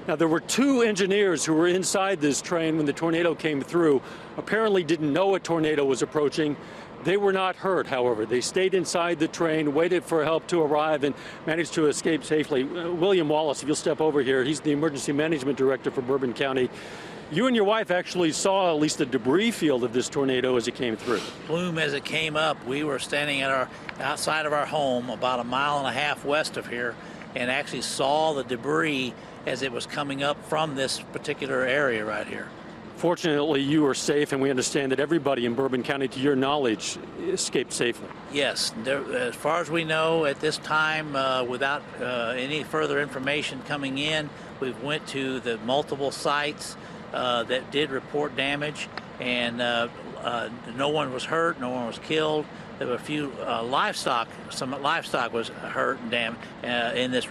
Now, there were 2 engineers who were inside this train when the tornado came through, apparently didn't know a tornado was approaching. They were not hurt, however. They stayed inside the train, waited for help to arrive, and managed to escape safely. William Wallace, if you'll step over here, he's the Emergency Management Director for Bourbon County. You and your wife actually saw at least the debris field of this tornado as it came through. Plume as it came up, we were standing at outside of our home about 1.5 miles west of here, and actually saw the debris as it was coming up from this particular area right here. Fortunately, you were safe, and we understand that everybody in Bourbon County, to your knowledge, escaped safely. Yes, as far as we know at this time, without any further information coming in, we've went to the multiple sites that did report damage, and no one was hurt, no one was killed. There were a few livestock, some livestock was hurt and damaged in this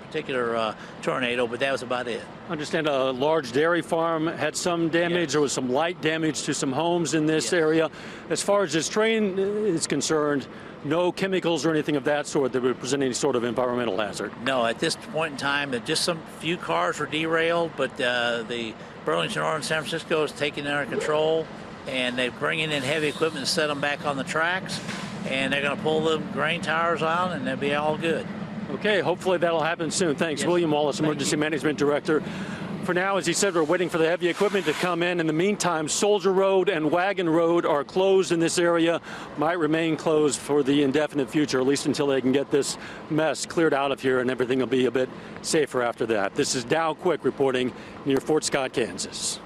particular tornado, but that was about it. I understand a large dairy farm had some damage. Yes. There was some light damage to some homes in this Yes. area. As far as this train is concerned, no chemicals or anything of that sort that would present any sort of environmental hazard. No, at this point in time, just some few cars were derailed, but the Burlington Northern San Francisco is taking it under control, and they're bringing in heavy equipment to set them back on the tracks, and they're going to pull the grain towers out, and they'll be all good. Okay, hopefully that'll happen soon. Thanks. Yes. William Wallace, Thank Emergency you. Management Director. For now, as he said, we're waiting for the heavy equipment to come in. In the meantime, Soldier Road and Wagon Road are closed in this area, might remain closed for the indefinite future, at least until they can get this mess cleared out of here and everything will be a bit safer after that. This is Dow Quick reporting near Fort Scott, Kansas.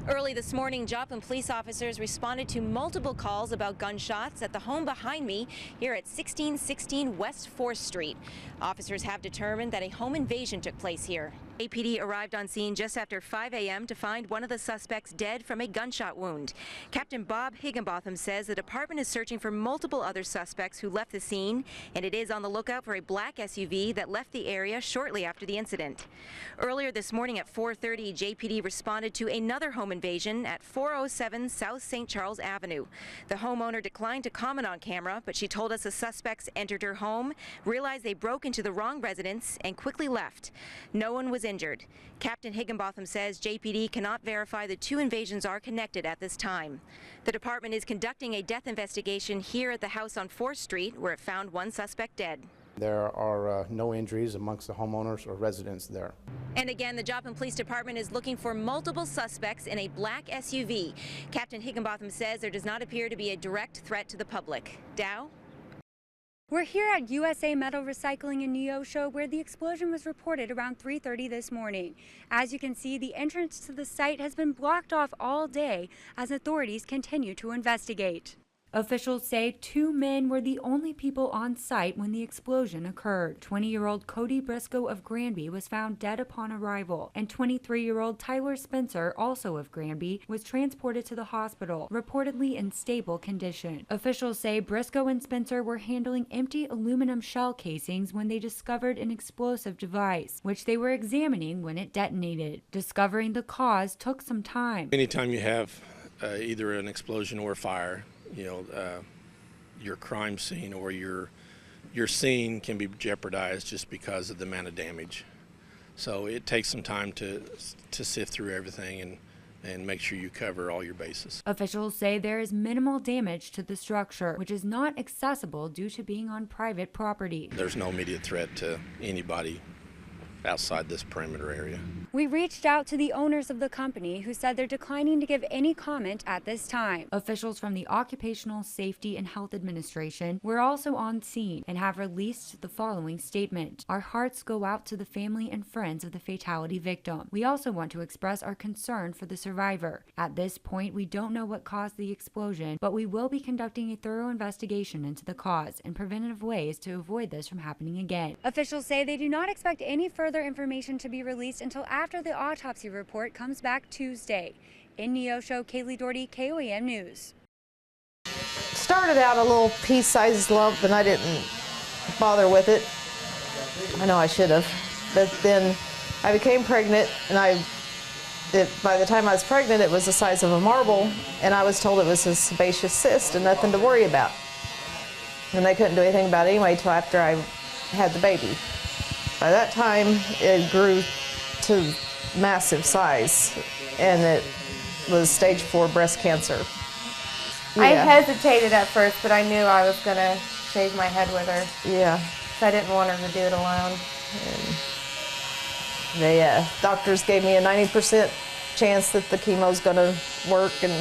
Early this morning, Joplin police officers responded to multiple calls about gunshots at the home behind me here at 1616 West 4th Street. Officers have determined that a home invasion took place here. APD arrived on scene just after 5 a.m. to find one of the suspects dead from a gunshot wound. Captain Bob Higginbotham says the department is searching for multiple other suspects who left the scene, and it is on the lookout for a black SUV that left the area shortly after the incident. Earlier this morning at 4:30, JPD responded to another home invasion at 407 South St. Charles Avenue. The homeowner declined to comment on camera, but she told us the suspects entered her home, realized they broke into the wrong residence, and quickly left. No one was injured. Captain Higginbotham says JPD cannot verify the 2 invasions are connected at this time. The department is conducting a death investigation here at the house on 4th Street, where it found one suspect dead. There are no injuries amongst the homeowners or residents there. And again, the Joplin Police Department is looking for multiple suspects in a black SUV. Captain Higginbotham says there does not appear to be a direct threat to the public. Dow? We're here at USA Metal Recycling in Neosho, where the explosion was reported around 3:30 this morning. As you can see, the entrance to the site has been blocked off all day as authorities continue to investigate. Officials say 2 men were the only people on site when the explosion occurred. 20-year-old Cody Briscoe of Granby was found dead upon arrival, and 23-year-old Tyler Spencer, also of Granby, was transported to the hospital, reportedly in stable condition. Officials say Briscoe and Spencer were handling empty aluminum shell casings when they discovered an explosive device, which they were examining when it detonated. Discovering the cause took some time. Anytime you have either an explosion or fire, your crime scene or your scene can be jeopardized just because of the amount of damage. So it takes some time to sift through everything and make sure you cover all your bases. Officials say there is minimal damage to the structure, which is not accessible due to being on private property. There's no immediate threat to anybody outside this perimeter area. We reached out to the owners of the company, who said they're declining to give any comment at this time. Officials from the Occupational Safety and Health Administration were also on scene and have released the following statement. Our hearts go out to the family and friends of the fatality victim. We also want to express our concern for the survivor. At this point, we don't know what caused the explosion, but we will be conducting a thorough investigation into the cause and preventative ways to avoid this from happening again. Officials say they do not expect any further information to be released until after the autopsy report comes back Tuesday. In Neosho, Kaylee Doherty, KOAM News. Started out a little pea-sized lump and I didn't bother with it. I know I should have. But then I became pregnant and by the time I was pregnant it was the size of a marble, and I was told it was a sebaceous cyst and nothing to worry about. And they couldn't do anything about it anyway until after I had the baby. By that time, it grew to massive size, and it was stage 4 breast cancer. I hesitated at first, but I knew I was going to shave my head with her. Yeah. So I didn't want her to do it alone. The doctors gave me a 90% chance that the chemo's going to work and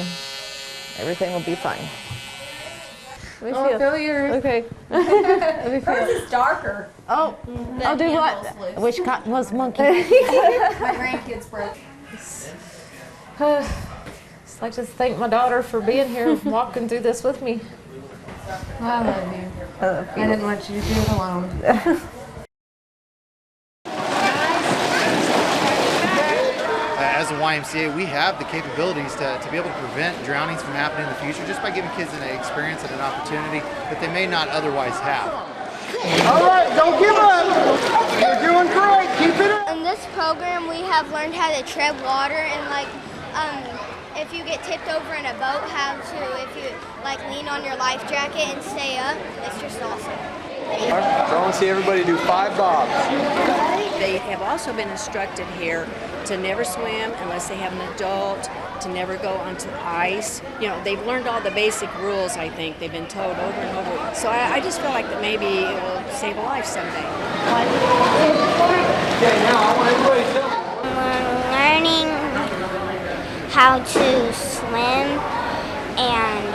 everything will be fine. I feel yours. Okay. Hers is darker. Oh, I'll do what? Which cotton was monkey? My grandkids broke. I'd like to thank my daughter for being here, walking through this with me. I love you. I didn't want you to do it alone. As a YMCA, we have the capabilities to be able to prevent drownings from happening in the future just by giving kids an experience and an opportunity that they may not otherwise have. All right, don't give up. You're doing great. Keep it up. In this program, we have learned how to tread water and if you get tipped over in a boat, how to, if you lean on your life jacket and stay up. It's just awesome. So I want to see everybody do 5 bobs. They have also been instructed here to never swim unless they have an adult, to never go onto the ice. You know, they've learned all the basic rules, I think. They've been told over and over. So I just feel like that maybe it will save a life someday. Okay, now I want everybody to tell me. We're learning how to swim and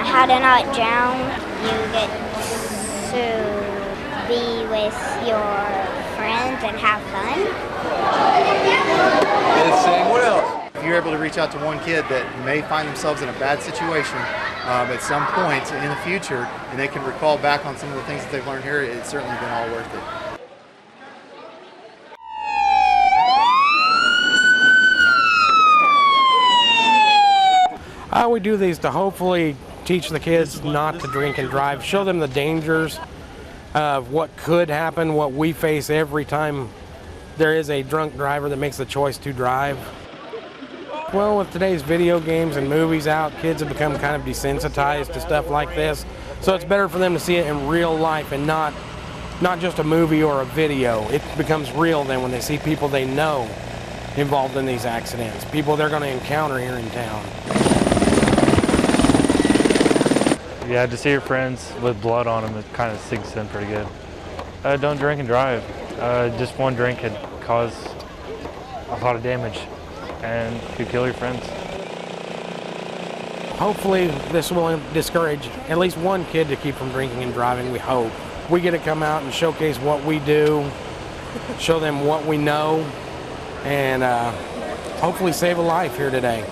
how to not drown. You get to be with your friends and have fun. Let's sing. What else? If you're able to reach out to one kid that may find themselves in a bad situation at some point in the future, and they can recall back on some of the things that they've learned here, it's certainly been all worth it. We do these to hopefully teach the kids not to drink and drive, show them the dangers of what could happen, what we face every time there is a drunk driver that makes the choice to drive. Well, with today's video games and movies out, kids have become kind of desensitized to stuff like this. So it's better for them to see it in real life and not just a movie or a video. It becomes real then when they see people they know involved in these accidents, people they're going to encounter here in town. Yeah, to see your friends with blood on them, it kind of sinks in pretty good. Don't drink and drive. Just one drink could cause a lot of damage and could kill your friends. Hopefully this will discourage at least one kid to keep from drinking and driving, we hope. We get to come out and showcase what we do, show them what we know, and hopefully save a life here today.